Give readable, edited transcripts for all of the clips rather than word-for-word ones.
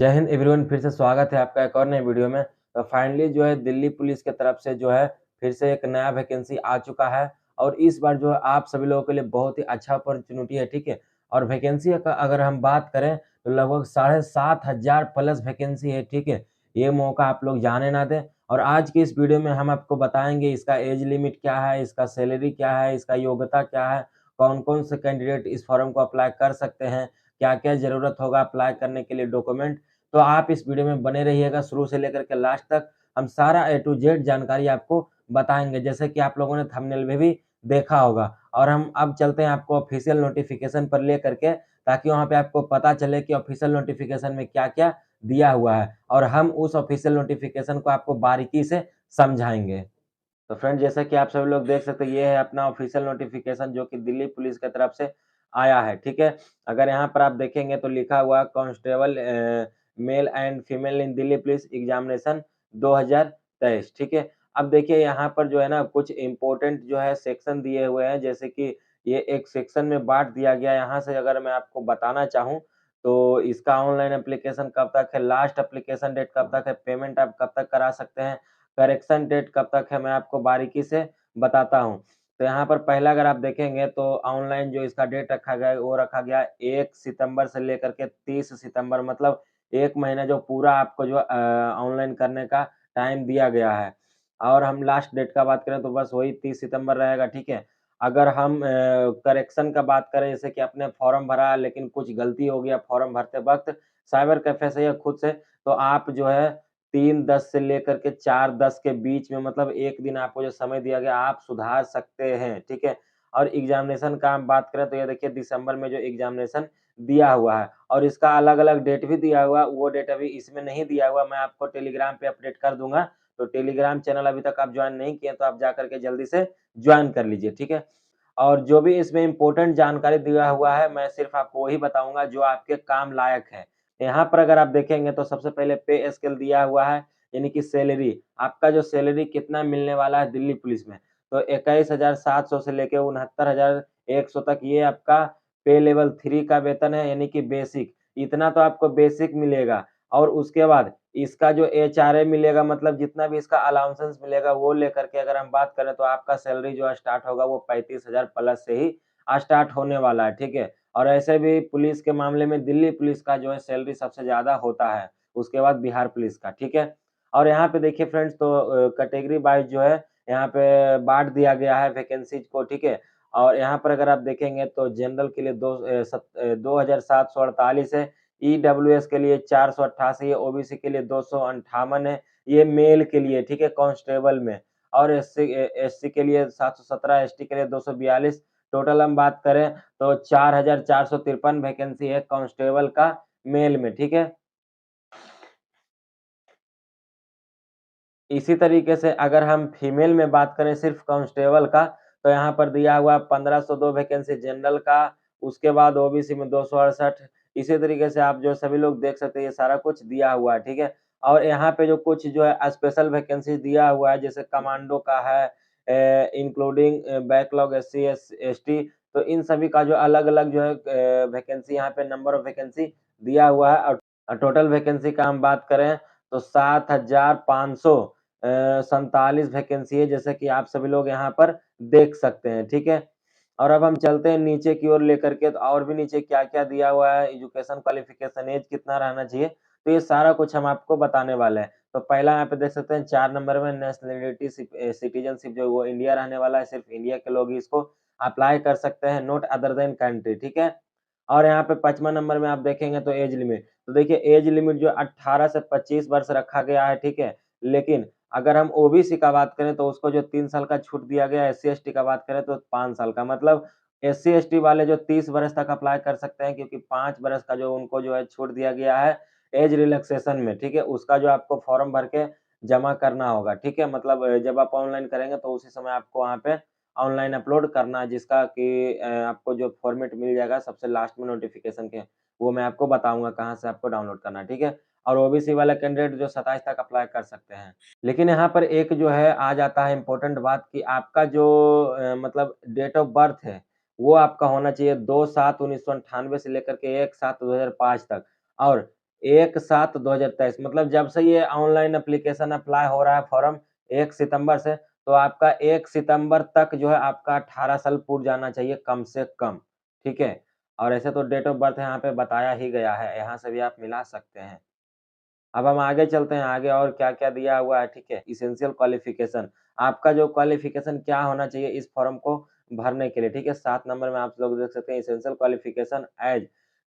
जय हिंद एवरीवन, फिर से स्वागत है आपका एक और नए वीडियो में। तो फाइनली जो है दिल्ली पुलिस की तरफ से जो है फिर से एक नया वैकेंसी आ चुका है और इस बार जो है आप सभी लोगों के लिए बहुत ही अच्छा अपॉर्चुनिटी है, ठीक है। और वैकेंसी का अगर हम बात करें तो लगभग 7,500 प्लस वैकेंसी है, ठीक है। ये मौका आप लोग जाने ना दें। और आज की इस वीडियो में हम आपको बताएंगे इसका एज लिमिट क्या है, इसका सैलरी क्या है, इसका योग्यता क्या है, कौन-कौन से कैंडिडेट इस फॉर्म को अप्लाई कर सकते हैं, क्या-क्या ज़रूरत होगा अप्लाई करने के लिए डॉक्यूमेंट। तो आप इस वीडियो में बने रहिएगा शुरू से लेकर के लास्ट तक। हम सारा ए टू जेड जानकारी आपको बताएँगे, जैसे कि आप लोगों ने थंबनेल में भी देखा होगा। और हम अब चलते हैं आपको ऑफ़िशियल नोटिफ़िकेशन पर लेकर के, ताकि वहाँ पे आपको पता चले कि ऑफ़िशियल नोटिफ़िकेशन में क्या-क्या दिया हुआ है और हम उस ऑफ़िशियल नोटिफ़िकेशन को आपको बारीकी से समझाएँगे। तो फ्रेंड, जैसा कि आप सभी लोग देख सकते हैं, ये है अपना ऑफ़िशियल नोटिफ़िकेशन जो कि दिल्ली पुलिस की तरफ से आया है, ठीक है? अगर यहाँ पर आप देखेंगे तो लिखा हुआ है constable male and female in Delhi police examination 2023, ठीक है? अब देखिए यहाँ पर जो है ना कुछ इम्पोर्टेंट जो है सेक्शन दिए हुए हैं, जैसे कि ये एक सेक्शन में बाँट दिया गया है। यहाँ से अगर मैं आपको बताना चाहूँ तो इसका ऑनलाइन एप्लीकेशन कब तक है, लास्ट एप्लीकेशन डेट कब तक है, पेमेंट आप कब तक करा सकते हैं, करेक्शन डेट कब तक है, मैं आपको बारीकी से बताता हूँ। तो यहाँ पर पहला अगर आप देखेंगे तो ऑनलाइन जो इसका डेट रखा गया है वो रखा गया है 1 सितंबर से लेकर के 30 सितंबर, मतलब 1 महीना जो पूरा आपको जो ऑनलाइन करने का टाइम दिया गया है। और हम लास्ट डेट का बात करें तो बस वही 30 सितंबर रहेगा, ठीक है। अगर हम करेक्शन का बात करें, जैसे कि आपने फॉर्म भरा लेकिन कुछ गलती हो गया फॉर्म भरते वक़्त, साइबर कैफ़े से या खुद से, तो आप जो है 3-10 से लेकर के 4-10 के बीच में, मतलब 1 दिन आपको जो समय दिया गया आप सुधार सकते हैं, ठीक है? और एग्ज़ामिनेशन का हम बात करें तो ये देखिए दिसंबर में जो एग्ज़ामिनेशन दिया हुआ है और इसका अलग-अलग डेट भी दिया हुआ है, वो डेट अभी इसमें नहीं दिया हुआ, मैं आपको टेलीग्राम पे अपडेट कर दूँगा। तो टेलीग्राम चैनल अभी तक आप जॉइन नहीं किए तो आप जा कर के जल्दी से जॉइन कर लीजिए, ठीक है? और जो भी इसमें इम्पोर्टेंट जानकारी दिया हुआ है, मैं सिर्फ़ आपको वही बताऊँगा जो आपके काम लायक है। यहाँ पर अगर आप देखेंगे तो सबसे पहले पे स्केल दिया हुआ है, यानी कि सैलरी, आपका जो सैलरी कितना मिलने वाला है दिल्ली पुलिस में। तो 21,700 से लेके 69,100 तक ये आपका पे लेवल 3 का वेतन है, यानी कि बेसिक। इतना तो आपको बेसिक मिलेगा और उसके बाद इसका जो एचआरए मिलेगा, मतलब जितना भी इसका अलाउंसेस मिलेगा वो लेकर के अगर हम बात करें तो आपका सैलरी जो स्टार्ट होगा वो 35,000 प्लस से ही स्टार्ट होने वाला है, ठीक है? और ऐसे भी पुलिस के मामले में दिल्ली पुलिस का जो है सैलरी सबसे ज़्यादा होता है, उसके बाद बिहार पुलिस का, ठीक है? और यहाँ पे देखिए फ्रेंड्स, तो कैटेगरी वाइज़ जो है यहाँ पे बाँट दिया गया है वैकेंसीज़ को, ठीक है? और यहाँ पर अगर आप देखेंगे तो जनरल के लिए 2,748 है, ईडब्ल्यूएस के लिए 488 है, ओबीसी के लिए 258 है, ये मेल के लिए, ठीक है, कांस्टेबल में। और एससी के लिए 717, एसटी के लिए 242। टोटल हम बात करें तो 4,453 वैकेंसी है कांस्टेबल का मेल में, ठीक है? इसी तरीके से अगर हम फीमेल में बात करें सिर्फ़ कांस्टेबल का, तो यहाँ पर दिया हुआ 1502 वैकेंसी जनरल का, उसके बाद ओबीसी में 268। इसी तरीके से आप जो सभी लोग देख सकते हैं ये सारा कुछ दिया हुआ है, ठीक है? और यहाँ पे जो कुछ जो है स्पेशल वैकेंसी दिया हुआ है, जैसे कमांडो का है, इंक्लूडिंग बैकलॉग एससी, एसटी, तो इन सभी का जो अलग-अलग जो है वैकेंसी यहाँ पे नंबर ऑफ वैकेंसी दिया हुआ है। और टोटल वैकेंसी का हम बात करें तो 7,500 47 वैकेंसी है, जैसे कि आप सभी लोग यहाँ पर देख सकते हैं, ठीक है? और अब हम चलते हैं नीचे की ओर लेकर के, तो और भी नीचे क्या-क्या दिया हुआ है, एजुकेशन क्वालिफ़िकेशन, ऐज कितना रहना चाहिए, तो ये सारा कुछ हम आपको बताने वाले हैं। तो पहला यहाँ पे देख सकते हैं 4 नंबर में नेशनैलिटी सिटीज़नशिप, जो वो इंडिया रहने वाला है, सिर्फ़ इंडिया के लोग ही इसको अप्लाई कर सकते हैं, नॉट अदर देन कंट्री, ठीक है? और यहाँ पे 5वाँ नंबर में आप देखेंगे तो ऐज लिमिट, तो देखिए ऐज लिमिट जो 18 से 25 वर्ष रखा गया है, ठीक है? लेकिन अगर हम ओबीसी का बात करें तो उसको जो 3 साल का छूट दिया गया है, एससी-एसटी का बात करें तो 5 साल का, मतलब एससी-एसटी वाले जो 30 वर्ष तक अप्लाई कर सकते हैं, क्योंकि 5 वर्ष का जो उनको जो है छूट दिया गया है ऐज रिलैक्सेशन में, ठीक है? उसका जो आपको फॉर्म भर के जमा करना होगा, ठीक है? मतलब जब आप ऑनलाइन करेंगे तो उसी समय आपको वहाँ पे ऑनलाइन अपलोड करना है, जिसका कि आपको जो फॉर्मेट मिल जाएगा सबसे लास्ट में नोटिफ़िकेशन के, वो मैं आपको बताऊँगा कहाँ से आपको डाउनलोड करना है, ठीक है? और ओबीसी वाला कैंडिडेट जो 27 तक अप्लाई कर सकते हैं। लेकिन यहाँ पर एक जो है आ जाता है इम्पोर्टेंट बात, कि आपका जो मतलब डेट ऑफ बर्थ है, वो आपका होना चाहिए 2/7/1998 से लेकर के 1/7/2005 तक। और 1/7/2023 मतलब जब से ये ऑनलाइन एप्लीकेशन अप्लाई हो रहा है फॉर्म 1 सितंबर से, तो आपका 1 सितंबर तक जो है आपका 18 साल पूर जाना चाहिए कम से कम, ठीक है? और ऐसे तो डेट ऑफ बर्थ यहाँ पे बताया ही गया है, यहाँ से भी आप मिला सकते हैं। अब हम आगे चलते हैं, आगे और क्या-क्या दिया हुआ है, ठीक है? एसेंशियल क्वालिफ़िकेशन, आपका जो क्वालिफ़िकेशन क्या होना चाहिए इस फॉर्म को भरने के लिए, ठीक है? 7 नंबर में आप लोग देख सकते हैं एसेंशियल क्वालिफ़िकेशन एज़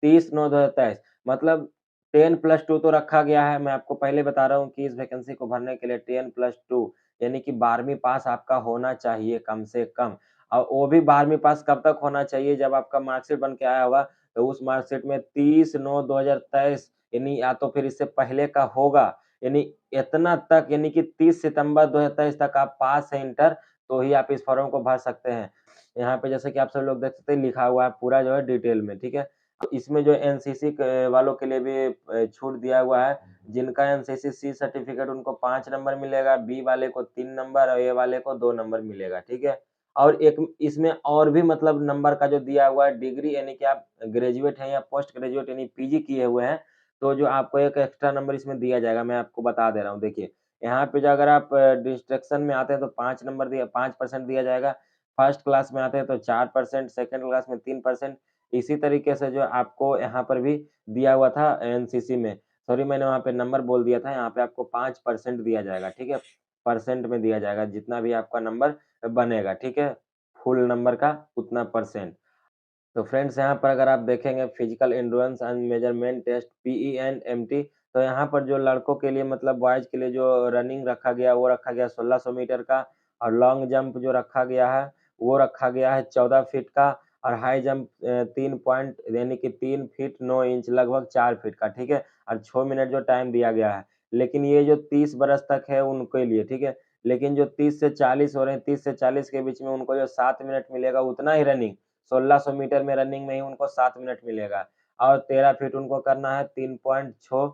30/9/2023 मतलब 10+2 तो रखा गया है, मैं आपको पहले बता रहा हूँ कि इस वैकेंसी को भरने के लिए 10+2 यानी कि 12वीं पास आपका होना चाहिए कम से कम और वो भी 12वीं पास कब तक होना चाहिए जब आपका मार्कशीट बन के आया होगा, तो उस मार्कशीट में 30/9/2023 यानी या तो फिर इससे पहले का होगा, यानी इतना तक यानी कि 30 सितंबर 2023 तक आप पास हैं इंटर, तो ही आप इस फॉर्म को भर सकते हैं। यहाँ पे जैसे कि आप सभी लोग देख सकते हैं लिखा हुआ है पूरा जो है डिटेल में, ठीक है? तो इसमें जो एनसीसी क वालों के लिए भी छूट दिया हुआ है, जिनका एनसीसी सी सर्टिफिकेट उनको 5 नंबर मिलेगा, बी वाले को 3 नंबर और ए वाले को 2 नंबर मिलेगा, ठीक है? और एक इसमें और भी मतलब नंबर का जो दिया हुआ है डिग्री यानी कि आप ग्रेजुएट हैं या पोस्ट ग्रेजुएट यानी पीजी किए हुए हैं, तो जो आपको एक एक्स्ट्रा नंबर इसमें दिया जाएगा, मैं आपको बता दे रहा हूँ देखिए। यहाँ पे जो अगर आप डिस्ट्रक्शन में आते हैं तो 5 नंबर दिया 5% दिया जाएगा, फर्स्ट क्लास में आते हैं तो 4%, सेकंड क्लास में 3%, इसी तरीके से जो आपको यहाँ पर भी दिया हुआ था एनसीसी में। सॉरी मैंने वहाँ पे नंबर बोल दिया था, यहाँ पे आपको 5% दिया जाएगा, ठीक है? परसेंट में दिया जाएगा, जितना भी आपका नंबर बनेगा, ठीक है? फुल नंबर का उतना परसेंट। तो फ्रेंड्स यहाँ पर अगर आप देखेंगे physical endurance and measurement test PENMT तो यहाँ पर जो लड़कों के लिए मतलब बॉयज़ के लिए जो रनिंग रखा गया वो रखा गया 1600 मीटर का और लॉन्ग जंप जो रखा गया है वो रखा गया है 14 फीट का और हाई जंप 3 पॉइंट यानी कि 3 फीट 9 इंच लगभग 4 फीट का ठीक है और 6 मिनट जो टाइम दिया गया है। लेकिन ये जो 30 बरस तक है उनके लिए ठीक है। लेकिन जो 30 से 40 हो रहे हैं 30 से 40 के बीच में उनको जो 7 मिनट मिलेगा उतना ही रनिंग 1600 मीटर में रनिंग में ही उनको 7 मिनट मिलेगा और 13 फीट उनको करना है 3.6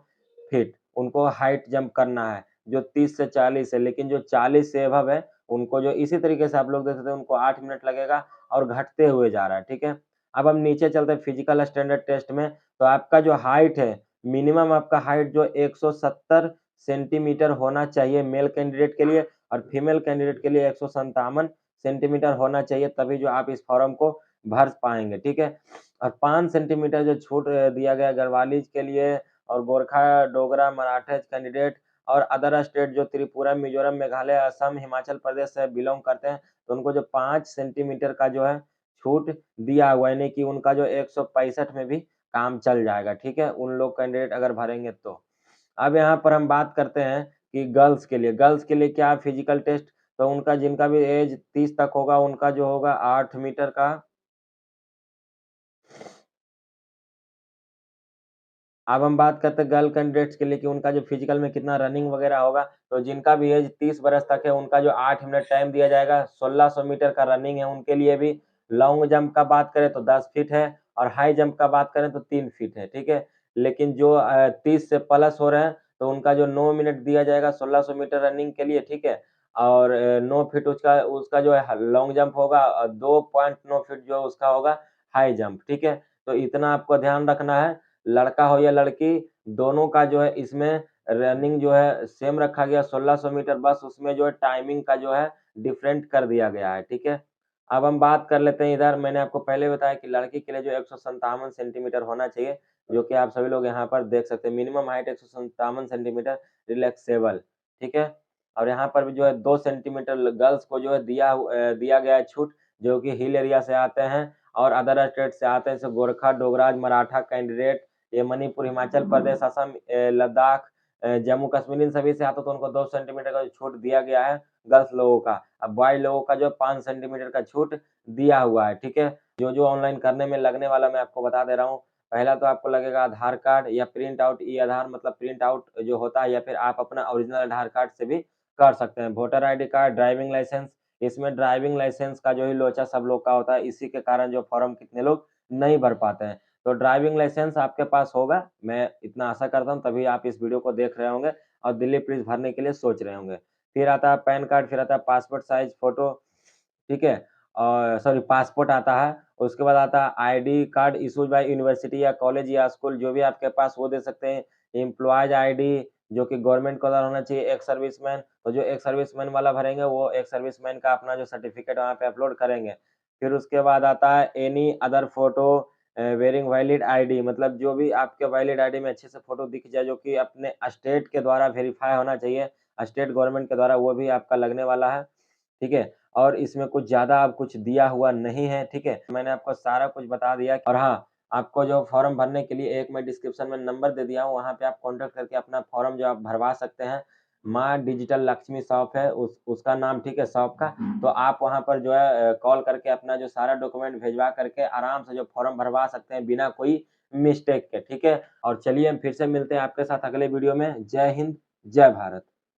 फीट उनको हाइट जंप करना है, जो 30 से 40 है, लेकिन जो 40 से अबव है, उनको जो इसी तरीके से आप लोग देख सकते हैं उनको 8 मिनट लगेगा और घटते हुए जा रहा है, ठीक है? अब हम नीचे चलते हैं फिजिकल स्टैंडर्ड टेस्ट में, तो आपका जो हाइट है, मिनिमम आपका हाइट जो 170 सेंटीमीटर होना चाहिए मेल कैंडिडेट के लिए और फीमेल कैंडिडेट के लिए 157 सेंटीमीटर होना चाहिए, तभी जो आप इस फॉर्म को भर पाएँगे, ठीक है? और 5 सेंटीमीटर जो छूट दिया गया गढ़वालीज़ के लिए और गोरखा, डोगरा, मराठा कैंडिडेट और अदर स्टेट जो त्रिपुरा, मिज़ोरम, मेघालय, असम, हिमाचल प्रदेश से बिलॉन्ग करते हैं, तो उनको जो 5 सेंटीमीटर का जो है छूट दिया हुआ है, यानी कि उनका जो 165 में भी काम चल जाएगा, ठीक है? उन लोग कैंडिडेट अगर भरेंगे तो। अब यहाँ पर हम बात करते हैं कि गर्ल्स के लिए क्या फिजिकल टेस्ट तो उनका जिनका भी एज 30 तक होगा, उनका जो होगा 8 मीटर का अब हम बात करते हैं गर्ल कैंडिडेट्स के लिए कि उनका जो फिजिकल में कितना रनिंग वगैरह होगा, तो जिनका भी एज 30 बरस तक है, उनका जो 8 मिनट टाइम दिया जाएगा, 1600 मीटर का रनिंग है उनके लिए भी। लॉन्ग जंप का बात करें तो 10 फीट है और हाई जंप का बात करें तो 3 फीट है, ठीक है? लेकिन जो 30 से प्लस हो रहे हैं, तो उनका जो 9 मिनट दिया जाएगा 1600 मीटर रनिंग के लिए, ठीक है? और 9 फीट उसका उसका जो है लॉन्ग जंप होगा और 2.9 फीट जो उसका होगा हाई जंप, ठीक है? तो इतना आपको ध्यान रखना है। लड़का हो या लड़की, दोनों का जो है इसमें रनिंग जो है सेम रखा गया 1600 मीटर बस उसमें जो है टाइमिंग का जो है डिफरेंट कर दिया गया है, ठीक है? अब हम बात कर लेते हैं इधर मैंने आपको पहले बताया कि लड़की के लिए जो 157 सेंटीमीटर होना चाहिए, जो कि आप सभी लोग यहाँ पर देख सकते हैं। मिनिमम हाइट 157 सेंटीमीटर रिलैक्सेबल, ठीक है? और यहाँ पर भी जो है 2 सेंटीमीटर गर्ल्स को जो है दिया गया है छूट, जो कि हिल एरिया से आते हैं और अदर स्टेट से आते हैं जैसे गोरखा, डोगराज, मराठा कैंडिडेट, ये मणिपुर, हिमाचल प्रदेश, असम, लद्दाख, जम्मू कश्मीर इन सभी से आता है तो उनको 2 सेंटीमीटर का छूट दिया गया है गर्ल्स लोगों का। अब बॉय लोगों का जो 5 सेंटीमीटर का छूट दिया हुआ है, ठीक है? जो ऑनलाइन करने में लगने वाला मैं आपको बता दे रहा हूँ। पहला तो आपको लगेगा आधार कार्ड या प्रिंट आउट ई-आधार मतलब प्रिंट आउट जो होता है या फिर आप अपना ओरिजिनल आधार कार्ड से भी कर सकते हैं। Voter ID card, driving licence, इसमें ड्राइविंग लाइसेंस का जो ही लोचा सब लोग का होता है, इसी के कारण जो फॉर्म कितने लोग नहीं भर पाते हैं। तो ड्राइविंग लाइसेंस आपके पास होगा, मैं इतना आशा करता हूँ तभी आप इस वीडियो को देख रहे होंगे और दिल्ली पुलिस भरने के लिए सोच रहे होंगे। फिर आता है पैन कार्ड, फिर आता है पासपोर्ट साइज़ फ़ोटो, ठीक है? और सॉरी पासपोर्ट आता है, उसके बाद आता है ID card issued by university या कॉलेज या स्कूल जो भी आपके पास वो दे सकते हैं एम्प्लॉयज आईडी जो कि गवर्नमेंट को अगर होना चाहिए, एक सर्विसमैन, तो जो एक सर्विसमैन वाला भरेंगे वो एक सर्विसमैन का अपना जो सर्टिफिकेट वहाँ पे अपलोड करेंगे। फिर उसके बाद आता है any other photo wearing valid ID, मतलब जो भी आपके वैलिड आईडी में अच्छे से फोटो दिख जाए जो कि अपने स्टेट के द्वारा वेरीफाई होना चाहिए, स्टेट गवर्नमेंट के द्वारा, वो भी आपका लगने वाला है, ठीक है? और इसमें कुछ ज़्यादा अब कुछ दिया हुआ नहीं है, ठीक है? मैंने आपको सारा कुछ बता दिया और हाँ, आपको जो फॉर्म भरने के लिए एक मैं डिस्क्रिप्शन में नंबर दे दिया हूँ, वहाँ पे आप कॉन्टैक्ट करके अपना फॉर्म जो आप भरवा सकते हैं। माँ डिजिटल लक्ष्मी शॉप है उसका नाम, ठीक है, शॉप का। तो आप वहाँ पर जो है कॉल करके अपना जो सारा डॉक्यूमेंट भिजवा करके आराम से जो फॉर्म भरवा सकते हैं बिना कोई मिस्टेक के, ठीक है? और चलिए हम फिर से मिलते हैं आपके साथ अगले वीडियो में। जय हिंद, जय भारत।